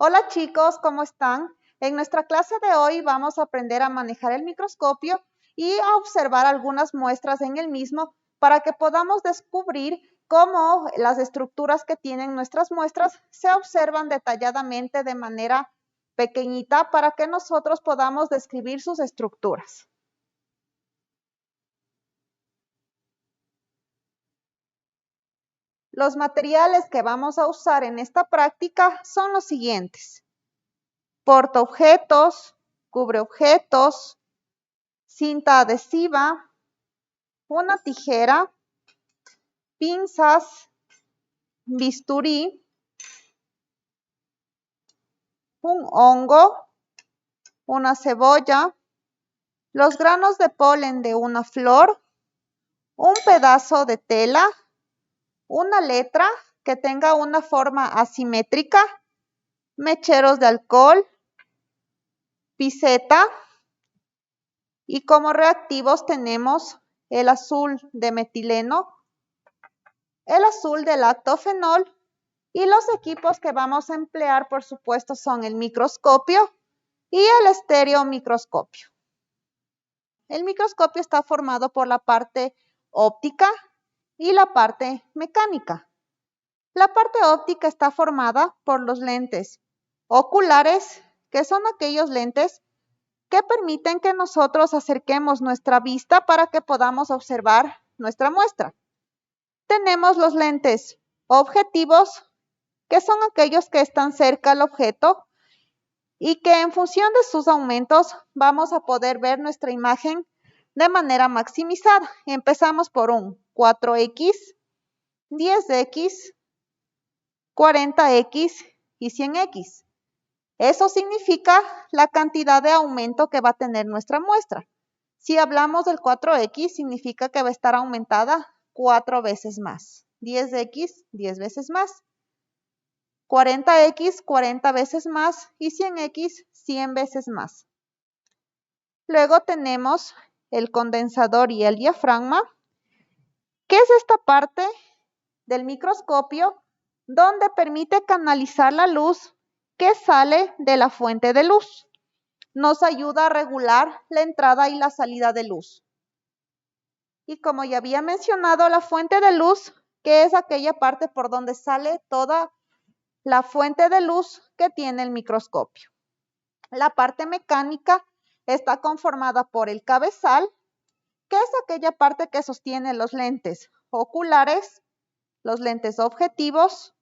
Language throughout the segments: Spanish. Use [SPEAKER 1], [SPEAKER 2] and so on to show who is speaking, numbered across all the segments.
[SPEAKER 1] Hola chicos, ¿cómo están? En nuestra clase de hoy vamos a aprender a manejar el microscopio y a observar algunas muestras en el mismo para que podamos descubrir cómo las estructuras que tienen nuestras muestras se observan detalladamente de manera pequeñita para que nosotros podamos describir sus estructuras. Los materiales que vamos a usar en esta práctica son los siguientes: portaobjetos, cubreobjetos, cinta adhesiva, una tijera, pinzas, bisturí, un hongo, una cebolla, los granos de polen de una flor, un pedazo de tela, una letra que tenga una forma asimétrica, mecheros de alcohol, piseta, y como reactivos tenemos el azul de metileno, el azul de lactofenol, y los equipos que vamos a emplear, por supuesto, son el microscopio y el estereomicroscopio. El microscopio está formado por la parte óptica y la parte mecánica. La parte óptica está formada por los lentes oculares, que son aquellos lentes que permiten que nosotros acerquemos nuestra vista para que podamos observar nuestra muestra. Tenemos los lentes objetivos, que son aquellos que están cerca al objeto y que en función de sus aumentos vamos a poder ver nuestra imagen de manera maximizada. Empezamos por un 4X, 10X, 40X y 100X. Eso significa la cantidad de aumento que va a tener nuestra muestra. Si hablamos del 4X, significa que va a estar aumentada 4 veces más. 10X, 10 veces más. 40X, 40 veces más. Y 100X, 100 veces más. Luego tenemos el condensador y el diafragma, que es esta parte del microscopio donde permite canalizar la luz que sale de la fuente de luz. Nos ayuda a regular la entrada y la salida de luz. Y como ya había mencionado, la fuente de luz, que es aquella parte por donde sale toda la fuente de luz que tiene el microscopio. La parte mecánica está conformada por el cabezal, que es aquella parte que sostiene los lentes oculares, los lentes objetivos.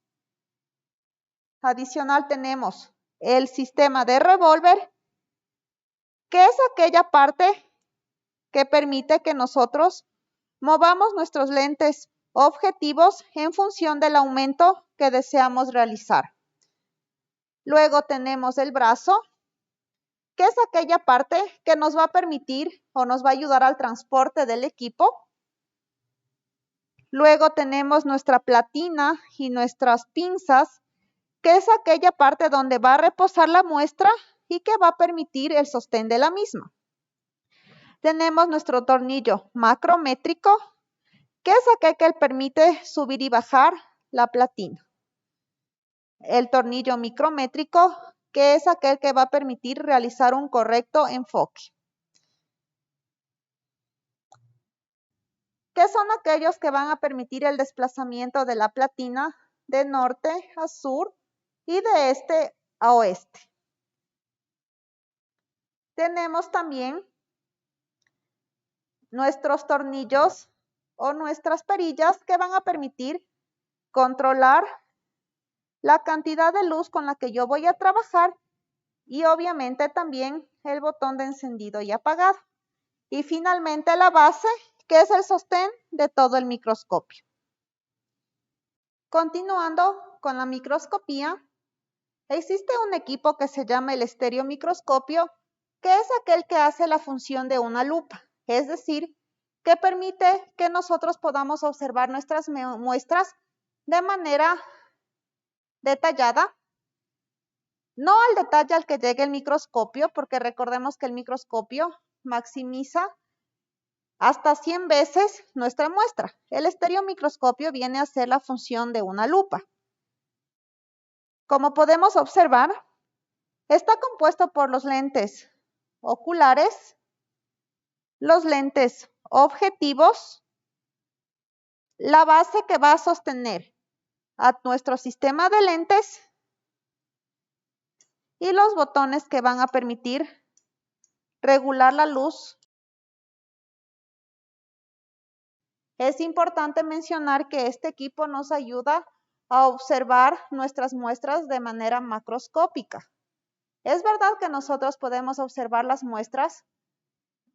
[SPEAKER 1] Adicional tenemos el sistema de revólver, que es aquella parte que permite que nosotros movamos nuestros lentes objetivos en función del aumento que deseamos realizar. Luego tenemos el brazo, que es aquella parte que nos va a permitir o nos va a ayudar al transporte del equipo. Luego tenemos nuestra platina y nuestras pinzas, que es aquella parte donde va a reposar la muestra y que va a permitir el sostén de la misma. Tenemos nuestro tornillo macrométrico, que es aquel que permite subir y bajar la platina. El tornillo micrométrico, que es aquel que va a permitir realizar un correcto enfoque. que son aquellos que van a permitir el desplazamiento de la platina de norte a sur y de este a oeste. Tenemos también nuestros tornillos o nuestras perillas que van a permitir controlar la cantidad de luz con la que yo voy a trabajar y obviamente también el botón de encendido y apagado. Y finalmente la base, que es el sostén de todo el microscopio. Continuando con la microscopía, existe un equipo que se llama el estereomicroscopio, que es aquel que hace la función de una lupa, es decir, que permite que nosotros podamos observar nuestras muestras de manera detallada, no al detalle al que llegue el microscopio, porque recordemos que el microscopio maximiza hasta 100 veces nuestra muestra. El estereomicroscopio viene a ser la función de una lupa. Como podemos observar, está compuesto por los lentes oculares, los lentes objetivos, la base que va a sostener a nuestro sistema de lentes y los botones que van a permitir regular la luz. Es importante mencionar que este equipo nos ayuda a observar nuestras muestras de manera macroscópica. Es verdad que nosotros podemos observar las muestras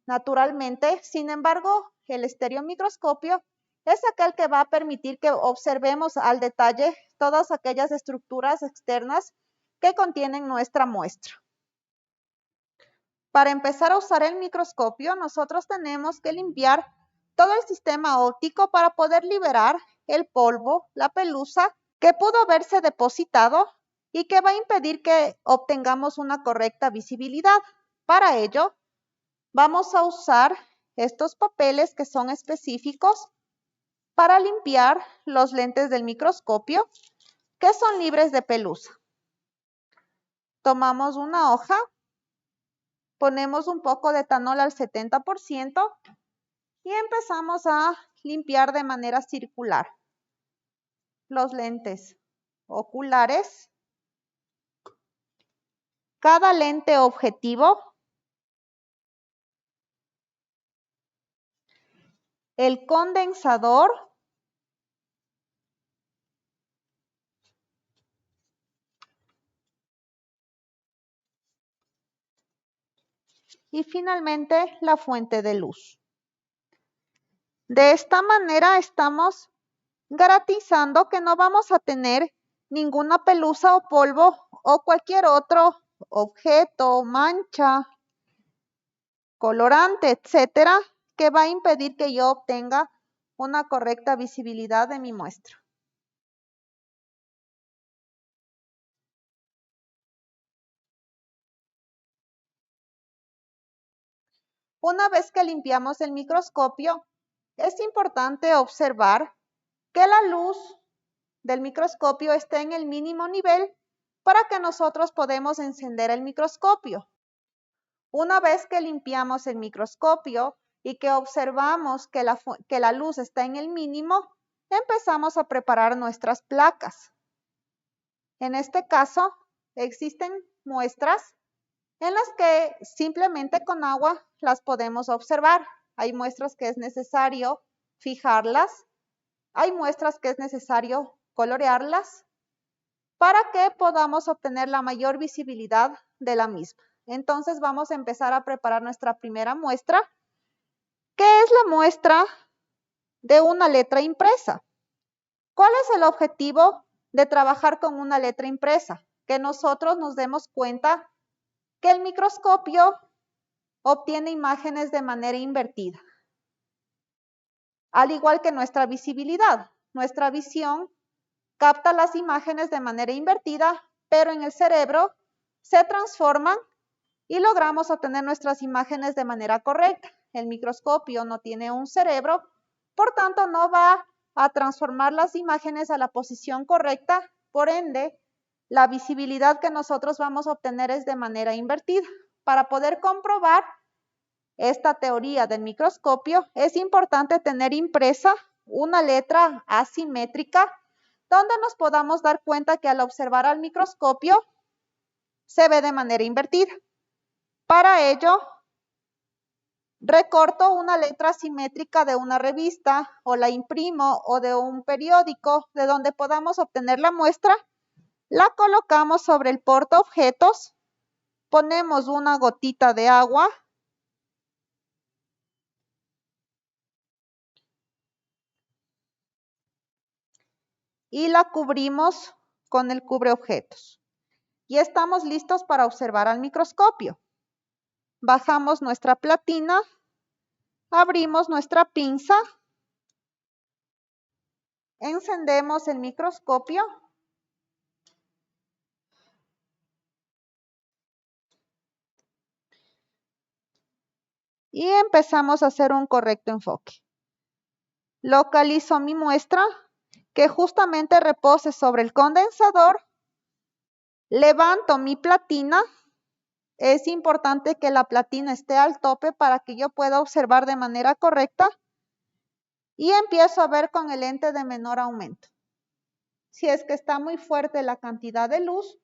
[SPEAKER 1] naturalmente, sin embargo, el estereomicroscopio es aquel que va a permitir que observemos al detalle todas aquellas estructuras externas que contienen nuestra muestra. Para empezar a usar el microscopio, nosotros tenemos que limpiar todo el sistema óptico para poder liberar el polvo, la pelusa que pudo haberse depositado y que va a impedir que obtengamos una correcta visibilidad. Para ello, vamos a usar estos papeles que son específicos para limpiar los lentes del microscopio que son libres de pelusa. Tomamos una hoja, ponemos un poco de etanol al 70% y empezamos a limpiar de manera circular los lentes oculares, cada lente objetivo, el condensador y finalmente la fuente de luz. De esta manera estamos garantizando que no vamos a tener ninguna pelusa o polvo o cualquier otro objeto, mancha, colorante, etcétera, que va a impedir que yo obtenga una correcta visibilidad de mi muestra. Una vez que limpiamos el microscopio, es importante observar que la luz del microscopio esté en el mínimo nivel para que nosotros podamos encender el microscopio. Una vez que limpiamos el microscopio y que observamos que la luz está en el mínimo, empezamos a preparar nuestras placas. En este caso, existen muestras en las que simplemente con agua las podemos observar. Hay muestras que es necesario fijarlas, hay muestras que es necesario colorearlas para que podamos obtener la mayor visibilidad de la misma. Entonces vamos a empezar a preparar nuestra primera muestra, que es la muestra de una letra impresa. ¿Cuál es el objetivo de trabajar con una letra impresa? Que nosotros nos demos cuenta que el microscopio obtiene imágenes de manera invertida, al igual que nuestra visibilidad. Nuestra visión capta las imágenes de manera invertida, pero en el cerebro se transforman y logramos obtener nuestras imágenes de manera correcta. El microscopio no tiene un cerebro, por tanto no va a transformar las imágenes a la posición correcta, por ende, la visibilidad que nosotros vamos a obtener es de manera invertida. Para poder comprobar esta teoría del microscopio, es importante tener impresa una letra asimétrica donde nos podamos dar cuenta que al observar al microscopio se ve de manera invertida. Para ello, recorto una letra simétrica de una revista o la imprimo o de un periódico de donde podamos obtener la muestra, la colocamos sobre el portaobjetos, ponemos una gotita de agua y la cubrimos con el cubreobjetos. Y estamos listos para observar al microscopio. Bajamos nuestra platina, abrimos nuestra pinza, encendemos el microscopio y empezamos a hacer un correcto enfoque. Localizo mi muestra que justamente repose sobre el condensador, levanto mi platina, es importante que la platina esté al tope para que yo pueda observar de manera correcta y empiezo a ver con el lente de menor aumento. Si es que está muy fuerte la cantidad de luz,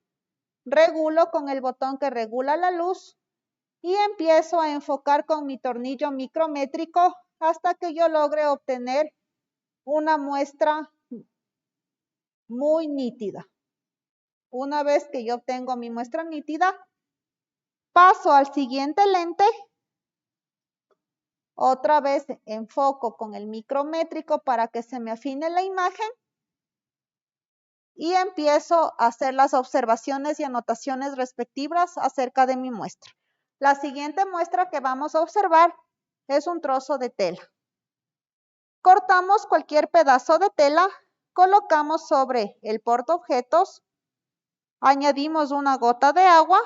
[SPEAKER 1] regulo con el botón que regula la luz y empiezo a enfocar con mi tornillo micrométrico hasta que yo logre obtener una muestra muy nítida. Una vez que yo obtengo mi muestra nítida, paso al siguiente lente, otra vez enfoco con el micrométrico para que se me afine la imagen y empiezo a hacer las observaciones y anotaciones respectivas acerca de mi muestra. La siguiente muestra que vamos a observar es un trozo de tela. Cortamos cualquier pedazo de tela, colocamos sobre el portaobjetos, añadimos una gota de agua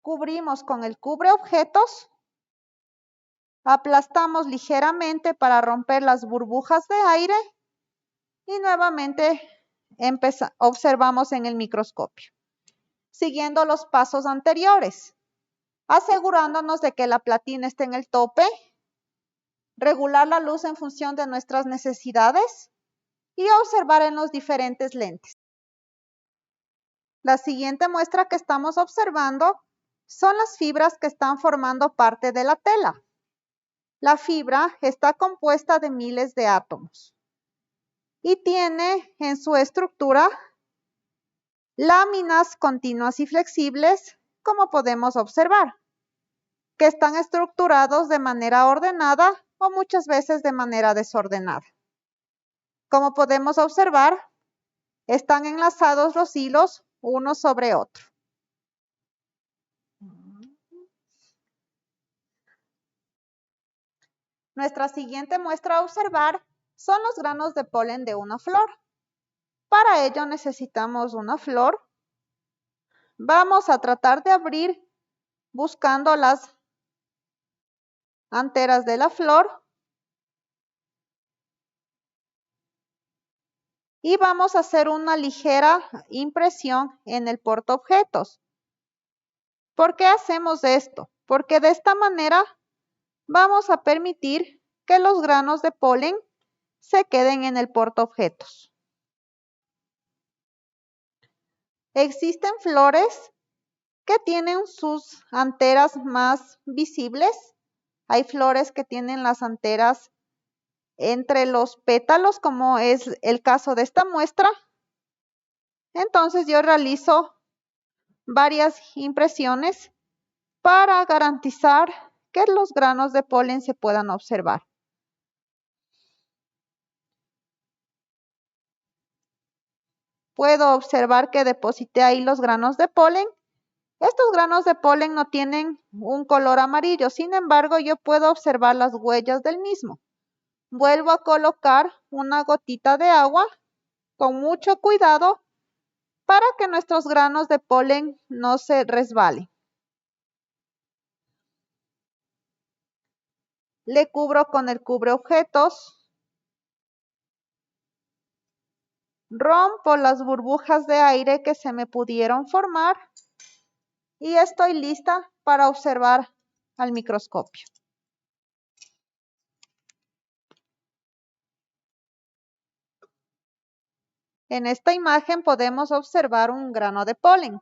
[SPEAKER 1] cubrimos con el cubreobjetos, aplastamos ligeramente para romper las burbujas de aire y nuevamente observamos en el microscopio, siguiendo los pasos anteriores, asegurándonos de que la platina esté en el tope, regular la luz en función de nuestras necesidades y observar en los diferentes lentes. La siguiente muestra que estamos observando son las fibras que están formando parte de la tela. La fibra está compuesta de miles de átomos y tiene en su estructura láminas continuas y flexibles, como podemos observar, que están estructurados de manera ordenada o muchas veces de manera desordenada. Como podemos observar, están enlazados los hilos uno sobre otro. Nuestra siguiente muestra a observar son los granos de polen de una flor. Para ello necesitamos una flor. Vamos a tratar de abrir buscando las anteras de la flor. Y vamos a hacer una ligera impresión en el portaobjetos. ¿Por qué hacemos esto? Porque de esta manera vamos a permitir que los granos de polen se queden en el portaobjetos. Existen flores que tienen sus anteras más visibles. Hay flores que tienen las anteras entre los pétalos, como es el caso de esta muestra. Entonces yo realizo varias impresiones para garantizar que los granos de polen se puedan observar. Puedo observar que deposité ahí los granos de polen. Estos granos de polen no tienen un color amarillo, sin embargo, yo puedo observar las huellas del mismo. Vuelvo a colocar una gotita de agua con mucho cuidado para que nuestros granos de polen no se resbalen. Le cubro con el cubreobjetos. Rompo las burbujas de aire que se me pudieron formar y estoy lista para observar al microscopio. En esta imagen podemos observar un grano de polen.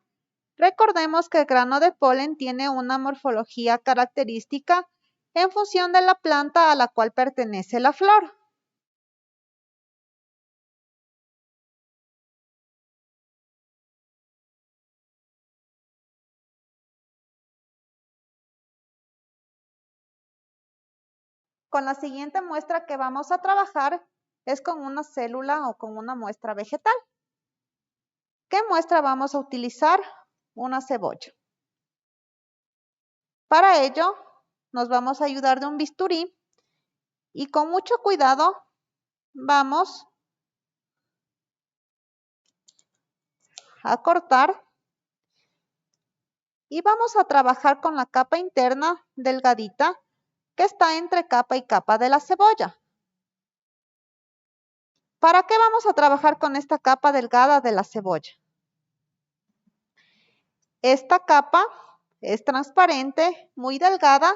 [SPEAKER 1] Recordemos que el grano de polen tiene una morfología característica en función de la planta a la cual pertenece la flor. Con la siguiente muestra que vamos a trabajar es con una célula o con una muestra vegetal. ¿Qué muestra vamos a utilizar? Una cebolla. Para ello, nos vamos a ayudar de un bisturí y con mucho cuidado vamos a cortar y vamos a trabajar con la capa interna delgadita que está entre capa y capa de la cebolla. ¿Para qué vamos a trabajar con esta capa delgada de la cebolla? Esta capa es transparente, muy delgada,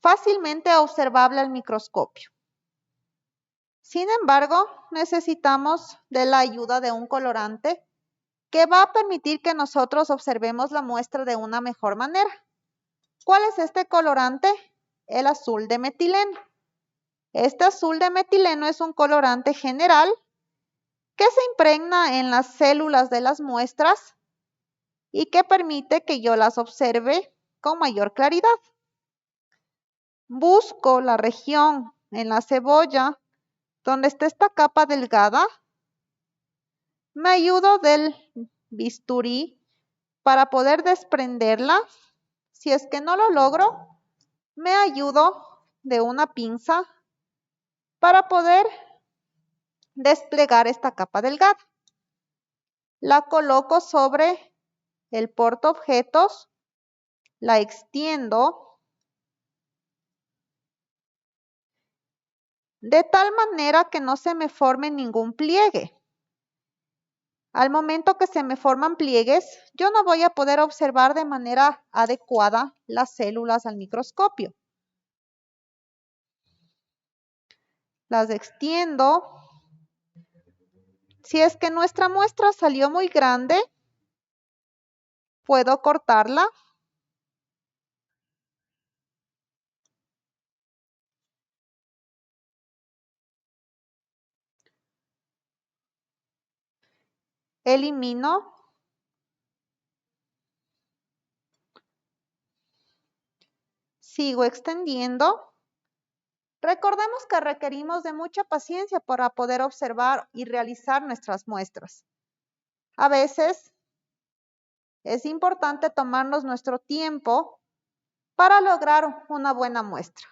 [SPEAKER 1] fácilmente observable al microscopio. Sin embargo, necesitamos de la ayuda de un colorante que va a permitir que nosotros observemos la muestra de una mejor manera. ¿Cuál es este colorante? El azul de metileno. Este azul de metileno es un colorante general que se impregna en las células de las muestras y que permite que yo las observe con mayor claridad. Busco la región en la cebolla donde está esta capa delgada. Me ayudo del bisturí para poder desprenderla. Si es que no lo logro, me ayudo de una pinza para poder desplegar esta capa delgada. La coloco sobre el portaobjetos, la extiendo de tal manera que no se me forme ningún pliegue. Al momento que se me forman pliegues, yo no voy a poder observar de manera adecuada las células al microscopio. Las extiendo. Si es que nuestra muestra salió muy grande, puedo cortarla. Elimino. Sigo extendiendo. Recordemos que requerimos de mucha paciencia para poder observar y realizar nuestras muestras. A veces es importante tomarnos nuestro tiempo para lograr una buena muestra,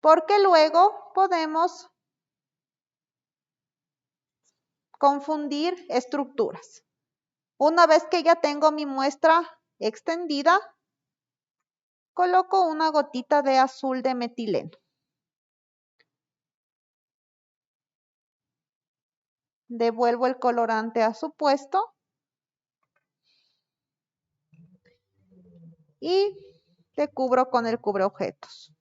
[SPEAKER 1] porque luego podemos confundir estructuras. Una vez que ya tengo mi muestra extendida, coloco una gotita de azul de metileno. Devuelvo el colorante a su puesto y le cubro con el cubreobjetos.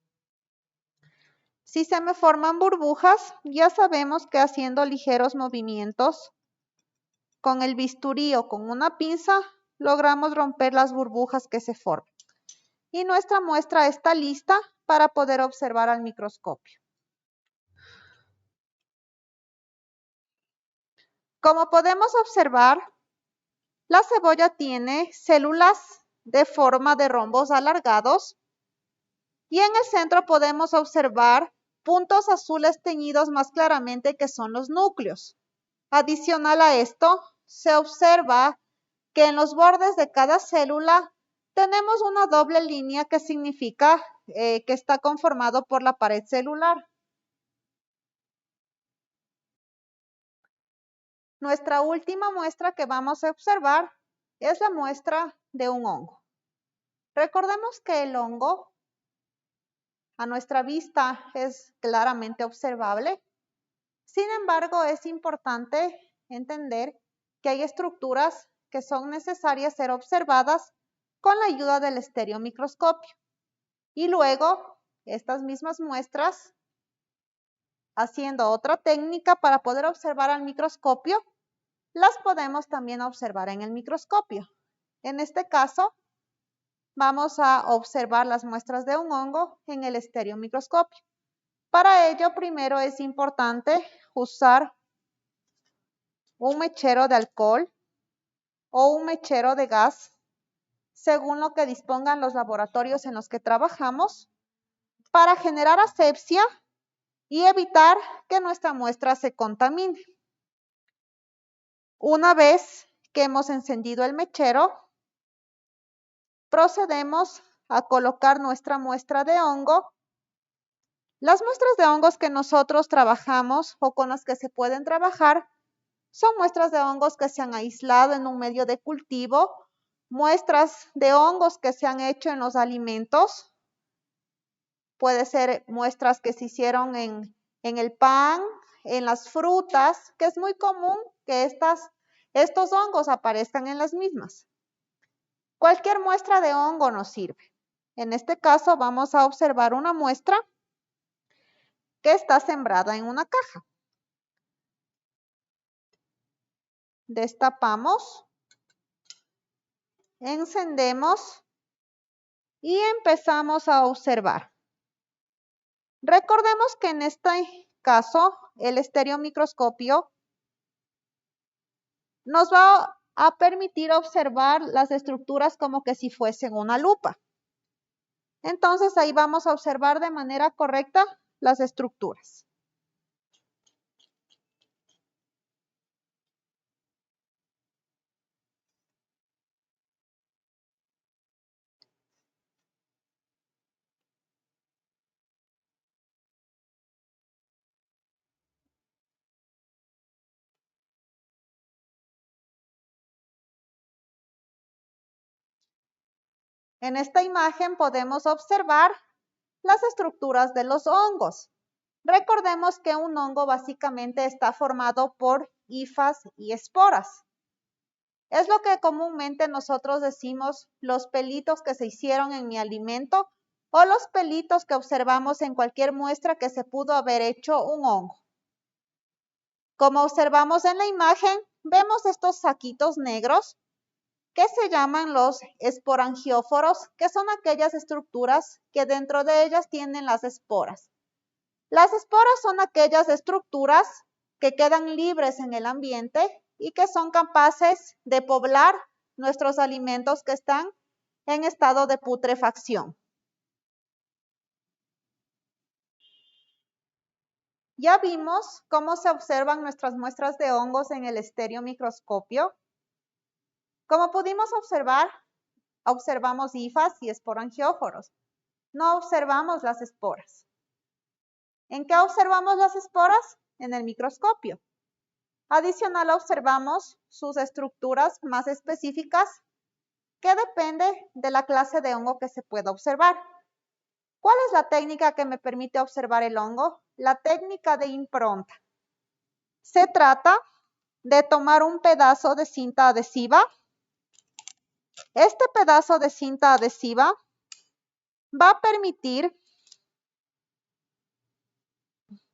[SPEAKER 1] Si se me forman burbujas, ya sabemos que haciendo ligeros movimientos con el bisturí o con una pinza, logramos romper las burbujas que se forman. Y nuestra muestra está lista para poder observar al microscopio. Como podemos observar, la cebolla tiene células de forma de rombos alargados y en el centro podemos observar puntos azules teñidos más claramente que son los núcleos. Adicional a esto, se observa que en los bordes de cada célula tenemos una doble línea que significa que está conformado por la pared celular. Nuestra última muestra que vamos a observar es la muestra de un hongo. Recordemos que el hongo a nuestra vista es claramente observable. Sin embargo, es importante entender que hay estructuras que son necesarias ser observadas con la ayuda del estereomicroscopio. Y luego, estas mismas muestras, haciendo otra técnica para poder observar al microscopio, las podemos también observar en el microscopio. En este caso, vamos a observar las muestras de un hongo en el estereomicroscopio. Para ello, primero es importante usar un mechero de alcohol o un mechero de gas, según lo que dispongan los laboratorios en los que trabajamos, para generar asepsia y evitar que nuestra muestra se contamine. Una vez que hemos encendido el mechero, procedemos a colocar nuestra muestra de hongo. Las muestras de hongos que nosotros trabajamos o con las que se pueden trabajar son muestras de hongos que se han aislado en un medio de cultivo, muestras de hongos que se han hecho en los alimentos, puede ser muestras que se hicieron en el pan, en las frutas, que es muy común que estos hongos aparezcan en las mismas. Cualquier muestra de hongo nos sirve. En este caso vamos a observar una muestra que está sembrada en una caja. Destapamos, encendemos y empezamos a observar. Recordemos que en este caso el estereomicroscopio nos va a permitir observar las estructuras como que si fuesen una lupa. Entonces ahí vamos a observar de manera correcta las estructuras. En esta imagen podemos observar las estructuras de los hongos. Recordemos que un hongo básicamente está formado por hifas y esporas. Es lo que comúnmente nosotros decimos los pelitos que se hicieron en mi alimento o los pelitos que observamos en cualquier muestra que se pudo haber hecho un hongo. Como observamos en la imagen, vemos estos saquitos negros que se llaman los esporangióforos, que son aquellas estructuras que dentro de ellas tienen las esporas. Las esporas son aquellas estructuras que quedan libres en el ambiente y que son capaces de poblar nuestros alimentos que están en estado de putrefacción. Ya vimos cómo se observan nuestras muestras de hongos en el estereomicroscopio. Como pudimos observar, observamos hifas y esporangióforos. No observamos las esporas. ¿En qué observamos las esporas? En el microscopio. Adicional, observamos sus estructuras más específicas que depende de la clase de hongo que se pueda observar. ¿Cuál es la técnica que me permite observar el hongo? La técnica de impronta. Se trata de tomar un pedazo de cinta adhesiva. Este pedazo de cinta adhesiva va a permitir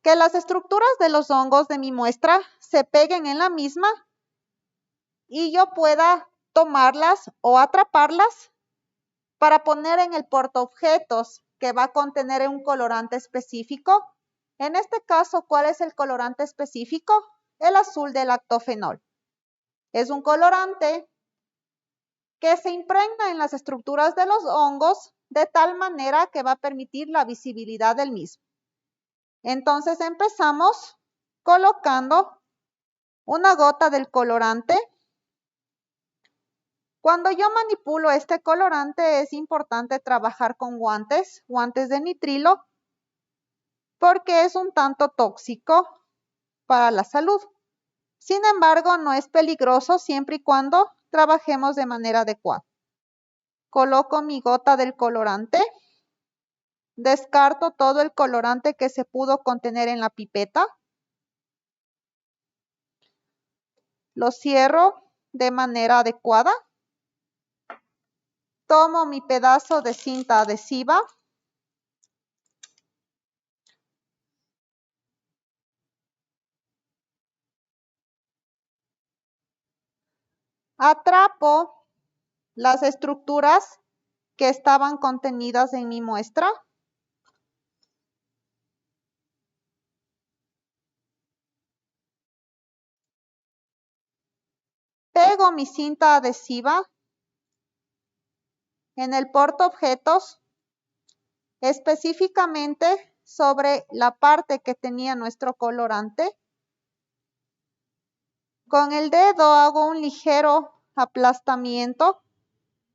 [SPEAKER 1] que las estructuras de los hongos de mi muestra se peguen en la misma y yo pueda tomarlas o atraparlas para poner en el portaobjetos que va a contener un colorante específico. En este caso, ¿cuál es el colorante específico? El azul del lactofenol. Es un colorante que se impregna en las estructuras de los hongos de tal manera que va a permitir la visibilidad del mismo. Entonces empezamos colocando una gota del colorante. Cuando yo manipulo este colorante es importante trabajar con guantes de nitrilo, porque es un tanto tóxico para la salud. Sin embargo, no es peligroso siempre y cuando trabajemos de manera adecuada. Coloco mi gota del colorante, descarto todo el colorante que se pudo contener en la pipeta, lo cierro de manera adecuada. Tomo mi pedazo de cinta adhesiva. Atrapo las estructuras que estaban contenidas en mi muestra. Pego mi cinta adhesiva en el portaobjetos, específicamente sobre la parte que tenía nuestro colorante. Con el dedo hago un ligero aplastamiento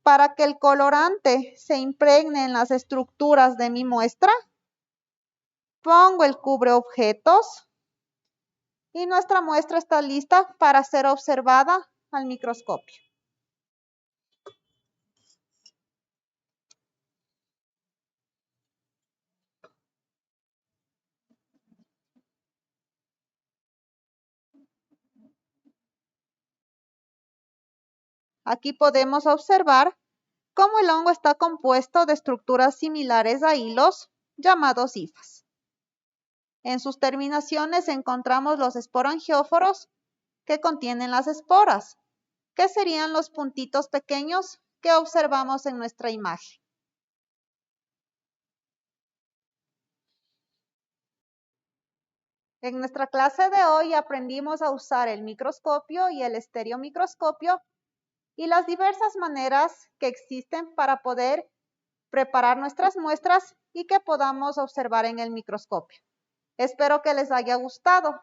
[SPEAKER 1] para que el colorante se impregne en las estructuras de mi muestra. Pongo el cubreobjetos y nuestra muestra está lista para ser observada al microscopio. Aquí podemos observar cómo el hongo está compuesto de estructuras similares a hilos llamados hifas. En sus terminaciones encontramos los esporangióforos que contienen las esporas, que serían los puntitos pequeños que observamos en nuestra imagen. En nuestra clase de hoy aprendimos a usar el microscopio y el estereomicroscopio y las diversas maneras que existen para poder preparar nuestras muestras y que podamos observar en el microscopio. Espero que les haya gustado.